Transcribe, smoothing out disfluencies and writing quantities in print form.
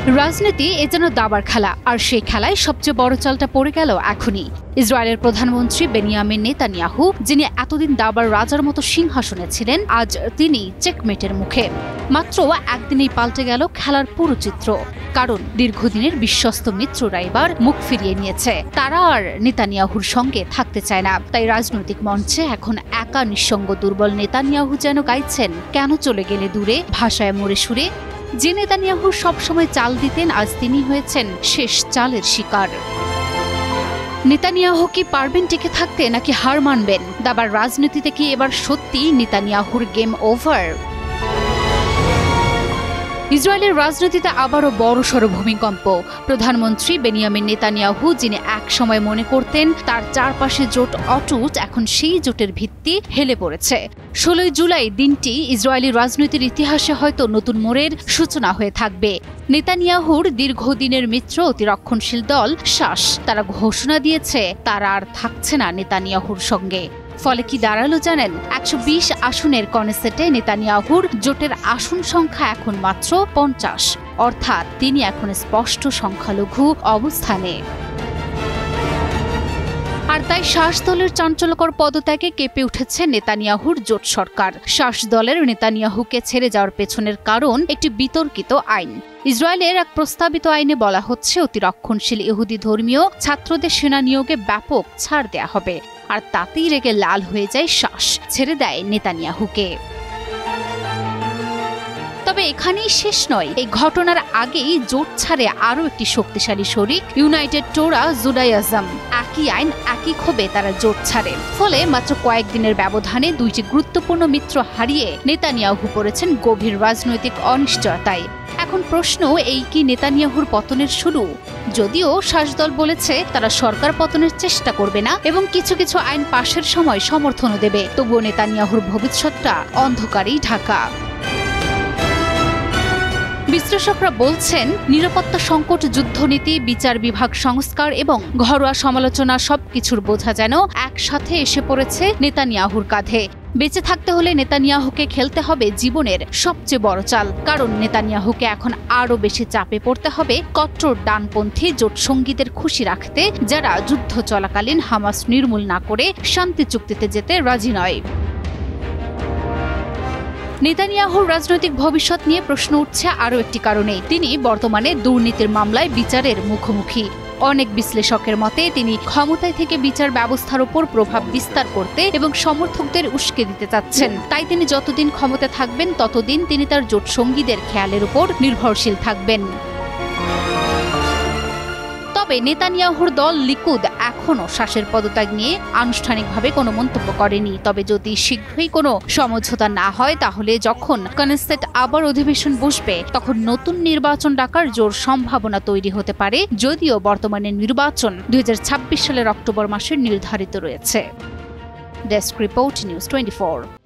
রাজনীতি এ যেন দাবার খেলা, আর সেই খেলায় সবচেয়ে বড় চালটা পড়ে গেল এখনই। ইসরায়েলের প্রধানমন্ত্রী বেনিয়ামিন নেতানিয়াহু, যিনি এতদিন দাবার রাজার মতো সিংহাসনে ছিলেন, আজ তিনি চেকমেটের মুখে। মাত্র একদিনেই পাল্টে গেল খেলার পুরো চিত্র। কারণ দীর্ঘদিনের বিশ্বস্ত মিত্ররা এবার মুখ ফিরিয়ে নিয়েছে। তারা আর নেতানিয়াহুর সঙ্গে থাকতে চায় না। তাই রাজনৈতিক মঞ্চে এখন একা নিঃসঙ্গ দুর্বল নেতানিয়াহু যেন গাইছেন কেন চলে গেলে দূরে, ভাষায় মরে সুরে। যে নেতানিয়াহু সবসময় চাল দিতেন, আজ তিনি হয়েছেন শেষ চালের শিকার। নেতানিয়াহু কি পারবেন টিকে থাকতে, নাকি হার মানবেন? দাবার রাজনীতিতে কি এবার সত্যি নেতানিয়াহুর গেম ওভার? ইসরায়েলের রাজনীতিতে আবারও বড়সড় ভূমিকম্প। প্রধানমন্ত্রী বেনিয়ামিন নেতানিয়াহু, যিনি এক সময় মনে করতেন তার চারপাশে জোট অটুট, এখন সেই জোটের ভিত্তি হেলে পড়েছে। 16 জুলাই দিনটি ইসরায়েলি রাজনীতির ইতিহাসে হয়তো নতুন মোড়ের সূচনা হয়ে থাকবে। নেতানিয়াহুর দীর্ঘদিনের মিত্র অতিরক্ষণশীল দল শাস, তারা ঘোষণা দিয়েছে তারা আর থাকছে না নেতানিয়াহুর সঙ্গে। ফলে কি দাঁড়ালো জানেন? 120 আসনের কনেসেটে নেতানিয়াহুর জোটের আসন সংখ্যা এখন মাত্র 50, অর্থাৎ তিনি এখন স্পষ্ট সংখ্যালঘু অবস্থানে। আর তাই শাস দলের চাঞ্চল্যকর পদত্যাগে কেঁপে উঠেছে নেতানিয়াহুর জোট সরকার। শাস দলের নেতানিয়াহুকে ছেড়ে যাওয়ার পেছনের কারণ একটি বিতর্কিত আইন। ইসরায়েলের এক প্রস্তাবিত আইনে বলা হচ্ছে অতিরক্ষণশীল ইহুদি ধর্মীয় ছাত্রদের সেনা নিয়োগে ব্যাপক ছাড় দেয়া হবে। আর তাতেই রেগে লাল হয়ে যায় শাস, ছেড়ে দেয় নেতানিয়াহুকে। তবে এখানেই শেষ নয়। এই ঘটনার আগেই জোট ছাড়ে আরও একটি শক্তিশালী শরিক ইউনাইটেড টোরা জুডাইজম। একই আইন, একই ক্ষোভে তারা জোট ছাড়ে। ফলে মাত্র কয়েকদিনের ব্যবধানে দুইটি গুরুত্বপূর্ণ মিত্র হারিয়ে নেতানিয়াহু পড়েছেন গভীর রাজনৈতিক অনিশ্চয়তায়। এখন প্রশ্ন, এই কি নেতানিয়াহুর পতনের শুরু? যদিও শাসদল বলেছে তারা সরকার পতনের চেষ্টা করবে না এবং কিছু কিছু আইন পাশের সময় সমর্থনও দেবে, তবুও নেতানিয়াহুর ভবিষ্যৎটা অন্ধকারেই ঢাকা। বিশ্লেষকরা বলছেন, নিরাপত্তা সংকট, যুদ্ধনীতি, বিচার বিভাগ সংস্কার এবং ঘরোয়া সমালোচনা সবকিছুর বোঝা যেন একসাথে এসে পড়েছে নেতানিয়াহুর কাঁধে। বেঁচে থাকতে হলে নেতানিয়াহুকে খেলতে হবে জীবনের সবচেয়ে বড় চাল। কারণ নেতানিয়াহুকে এখন আরও বেশি চাপে পড়তে হবে কট্টর ডানপন্থী জোট সঙ্গীদের খুশি রাখতে, যারা যুদ্ধ চলাকালীন হামাস নির্মূল না করে শান্তি চুক্তিতে যেতে রাজি নয়। নেতানিয়াহুর রাজনৈতিক ভবিষ্যৎ নিয়ে প্রশ্ন উঠছে আরও একটি কারণে। তিনি বর্তমানে দুর্নীতির মামলায় বিচারের মুখোমুখি। অনেক বিশ্লেষকের মতে তিনি ক্ষমতায় থেকে বিচার ব্যবস্থার উপর প্রভাব বিস্তার করতে এবং সমর্থকদের উস্কে দিতে চাচ্ছেন। তাই তিনি যতদিন ক্ষমতা থাকবেন ততদিন তিনি তার জোট সঙ্গীদের খেয়ালের উপর নির্ভরশীল থাকবেন। তবে নেতানিয়াহুর দল লিকুদ এখনও শাসের পদত্যাগ নিয়ে আনুষ্ঠানিকভাবে কোনো মন্তব্য করেনি। তবে যদি শীঘ্রই কোনো সমঝোতা না হয়, তাহলে যখন কনেসেট আবার অধিবেশন বসবে, তখন নতুন নির্বাচন ডাকার জোর সম্ভাবনা তৈরি হতে পারে। যদিও বর্তমানে নির্বাচন 2026 সালের অক্টোবর মাসে নির্ধারিত রয়েছে। Desk report, news 24।